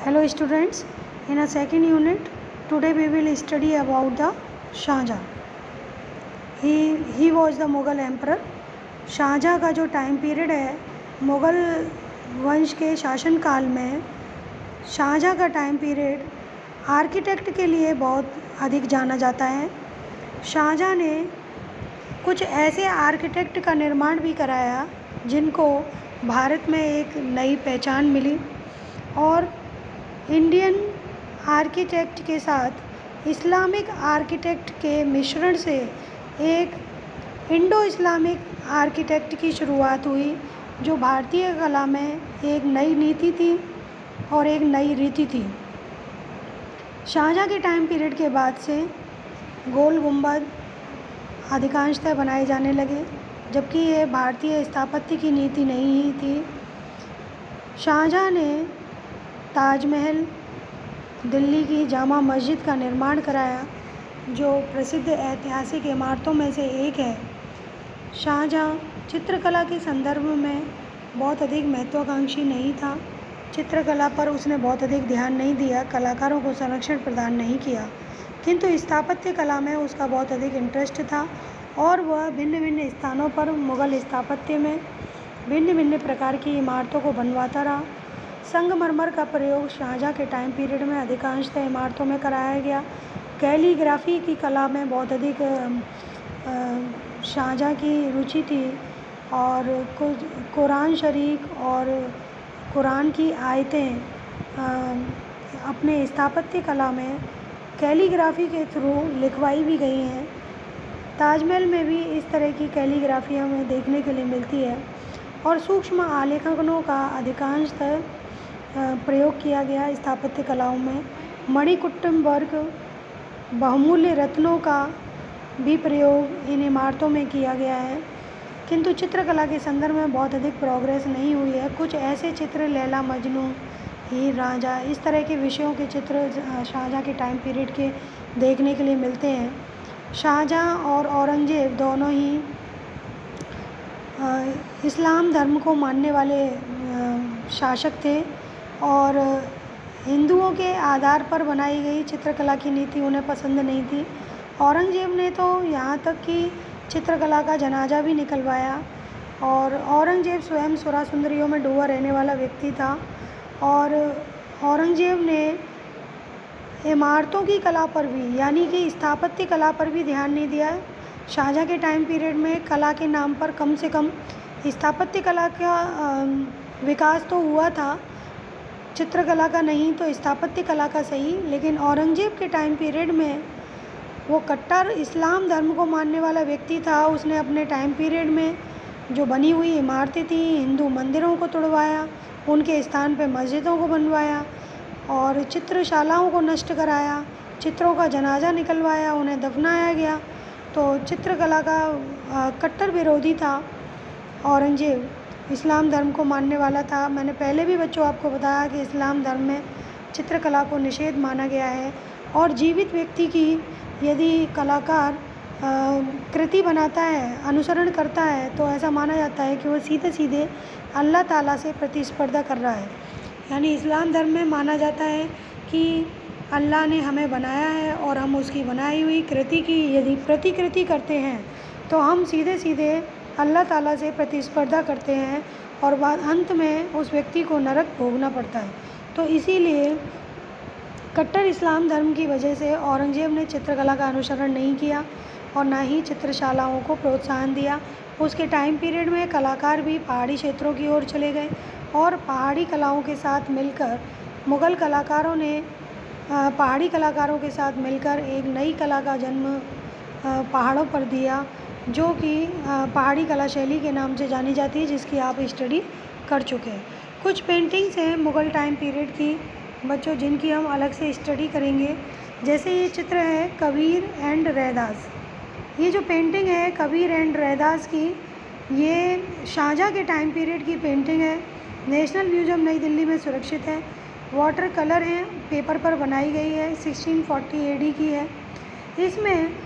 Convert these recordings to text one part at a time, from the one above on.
Hello students, in a second unit, today we will study about the Shahjahan. He was the Mughal emperor. Shahjahan का जो time period है मुग़ल वंश के शासनकाल में, शाहजहाँ का टाइम पीरियड आर्किटेक्ट के लिए बहुत अधिक जाना जाता है. शाहजहाँ ने कुछ ऐसे आर्किटेक्ट का निर्माण भी कराया जिनको भारत में एक नई पहचान मिली और इंडियन आर्किटेक्ट के साथ इस्लामिक आर्किटेक्ट के मिश्रण से एक इंडो इस्लामिक आर्किटेक्ट की शुरुआत हुई, जो भारतीय कला में एक नई नीति थी और एक नई रीति थी. शाहजहाँ के टाइम पीरियड के बाद से गोल गुंबद अधिकांशतः बनाए जाने लगे, जबकि ये भारतीय स्थापत्य की नीति नहीं ही थी. शाहजहाँ ने ताजमहल, दिल्ली की जामा मस्जिद का निर्माण कराया, जो प्रसिद्ध ऐतिहासिक इमारतों में से एक है. शाहजहाँ चित्रकला के संदर्भ में बहुत अधिक महत्वाकांक्षी नहीं था. चित्रकला पर उसने बहुत अधिक ध्यान नहीं दिया, कलाकारों को संरक्षण प्रदान नहीं किया, किंतु स्थापत्य कला में उसका बहुत अधिक इंटरेस्ट था और वह भिन्न भिन्न स्थानों पर मुग़ल स्थापत्य में भिन्न भिन्न प्रकार की इमारतों को बनवाता रहा. संगमरमर का प्रयोग शाहजहाँ के टाइम पीरियड में अधिकांशतः इमारतों में कराया गया. कैलीग्राफी की कला में बहुत अधिक शाहजहाँ की रुचि थी और कुरान शरीफ और कुरान की आयतें अपने स्थापत्य कला में कैलीग्राफी के थ्रू लिखवाई भी गई हैं. ताजमहल में भी इस तरह की कैलीग्राफी हमें देखने के लिए मिलती है और सूक्ष्म आलेखनों का अधिकांशतः प्रयोग किया गया स्थापत्य कलाओं में. मणिकुट्टम वर्क, बहुमूल्य रत्नों का भी प्रयोग इन इमारतों में किया गया है, किंतु चित्रकला के संदर्भ में बहुत अधिक प्रोग्रेस नहीं हुई है. कुछ ऐसे चित्र लैला मजनू, हीर रांझा, इस तरह के विषयों के चित्र शाहजहाँ के टाइम पीरियड के देखने के लिए मिलते हैं. शाहजहाँ और औरंगजेब दोनों ही इस्लाम धर्म को मानने वाले शासक थे और हिंदुओं के आधार पर बनाई गई चित्रकला की नीति उन्हें पसंद नहीं थी. औरंगजेब ने तो यहाँ तक कि चित्रकला का जनाजा भी निकलवाया और औरंगजेब स्वयं सुरा सुंदरियों में डूबा रहने वाला व्यक्ति था और औरंगजेब ने इमारतों की कला पर भी, यानी कि स्थापत्य कला पर भी ध्यान नहीं दिया. शाहजहाँ के टाइम पीरियड में कला के नाम पर कम से कम स्थापत्य कला का विकास तो हुआ था, चित्रकला का नहीं तो स्थापत्य कला का सही. लेकिन औरंगजेब के टाइम पीरियड में वो कट्टर इस्लाम धर्म को मानने वाला व्यक्ति था. उसने अपने टाइम पीरियड में जो बनी हुई इमारतें थी, हिंदू मंदिरों को तोड़वाया, उनके स्थान पर मस्जिदों को बनवाया और चित्रशालाओं को नष्ट कराया, चित्रों का जनाजा निकलवाया, उन्हें दफनाया गया. तो चित्रकला का कट्टर विरोधी था. औरंगजेब इस्लाम धर्म को मानने वाला था. मैंने पहले भी बच्चों आपको बताया कि इस्लाम धर्म में चित्रकला को निषेध माना गया है और जीवित व्यक्ति की यदि कलाकार कृति बनाता है, अनुसरण करता है, तो ऐसा माना जाता है कि वो सीधे सीधे अल्लाह ताला से प्रतिस्पर्धा कर रहा है. यानी इस्लाम धर्म में माना जाता है कि अल्लाह ने हमें बनाया है और हम उसकी बनाई हुई कृति की यदि प्रतिकृति करते हैं तो हम सीधे सीधे अल्लाह ताला से प्रतिस्पर्धा करते हैं और बाद अंत में उस व्यक्ति को नरक भोगना पड़ता है. तो इसीलिए कट्टर इस्लाम धर्म की वजह से औरंगजेब ने चित्रकला का अनुसरण नहीं किया और ना ही चित्रशालाओं को प्रोत्साहन दिया. उसके टाइम पीरियड में कलाकार भी पहाड़ी क्षेत्रों की ओर चले गए और पहाड़ी कलाओं के साथ मिलकर मुग़ल कलाकारों ने पहाड़ी कलाकारों के साथ मिलकर एक नई कला का जन्म पहाड़ों पर दिया, जो कि पहाड़ी कला शैली के नाम से जानी जाती है, जिसकी आप स्टडी कर चुके हैं. कुछ पेंटिंग्स हैं मुग़ल टाइम पीरियड की बच्चों, जिनकी हम अलग से स्टडी करेंगे. जैसे ये चित्र है कबीर एंड रैदास. ये जो पेंटिंग है कबीर एंड रैदास की, ये शाहजहाँ के टाइम पीरियड की पेंटिंग है. नेशनल म्यूज़ियम नई दिल्ली में सुरक्षित है. वाटर कलर है, पेपर पर बनाई गई है, 1640 AD की है. इसमें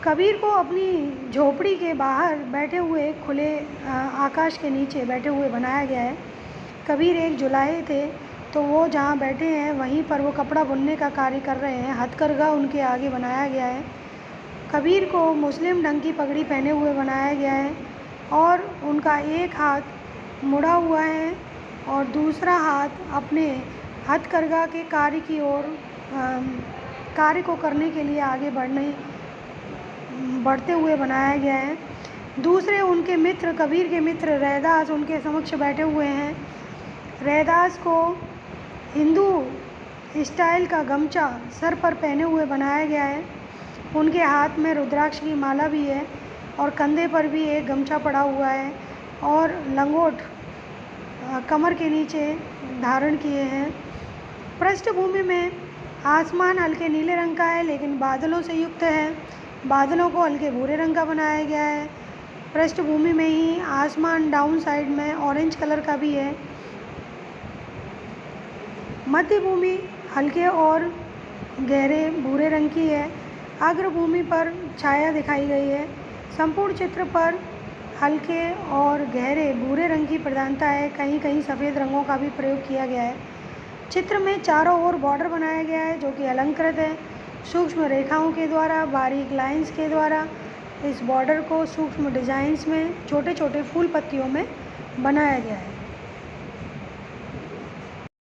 कबीर को अपनी झोपड़ी के बाहर बैठे हुए खुले आकाश के नीचे बैठे हुए बनाया गया है. कबीर एक जुलाहे थे, तो वो जहाँ बैठे हैं वहीं पर वो कपड़ा बुनने का कार्य कर रहे हैं। हथकरघा उनके आगे बनाया गया है। कबीर को मुस्लिम ढंग की पगड़ी पहने हुए बनाया गया है और उनका एक हाथ मुड़ा हुआ है और दूसरा हाथ अपने हथकरघा के कार्य की ओर कार्य को करने के लिए आगे बढ़ते हुए बनाया गया है। दूसरे उनके मित्र, कबीर के मित्र रैदास उनके समक्ष बैठे हुए हैं। रैदास को हिंदू स्टाइल का गमछा सर पर पहने हुए बनाया गया है। उनके हाथ में रुद्राक्ष की माला भी है और कंधे पर भी एक गमछा पड़ा हुआ है और लंगोट कमर के नीचे धारण किए हैं। पृष्ठभूमि में आसमान हल्के नीले रंग का है लेकिन बादलों से युक्त है। बादलों को हल्के भूरे रंग का बनाया गया है। पृष्ठभूमि में ही आसमान डाउन साइड में ऑरेंज कलर का भी है। मध्य भूमि हल्के और गहरे भूरे रंग की है। अग्रभूमि पर छाया दिखाई गई है। संपूर्ण चित्र पर हल्के और गहरे भूरे रंग की प्रधानता है। कहीं कहीं सफ़ेद रंगों का भी प्रयोग किया गया है। चित्र में चारों ओर बॉर्डर बनाया गया है जो कि अलंकृत है सूक्ष्म रेखाओं के द्वारा, बारीक लाइंस के द्वारा। इस बॉर्डर को सूक्ष्म डिजाइन्स में छोटे छोटे फूल पत्तियों में बनाया गया है।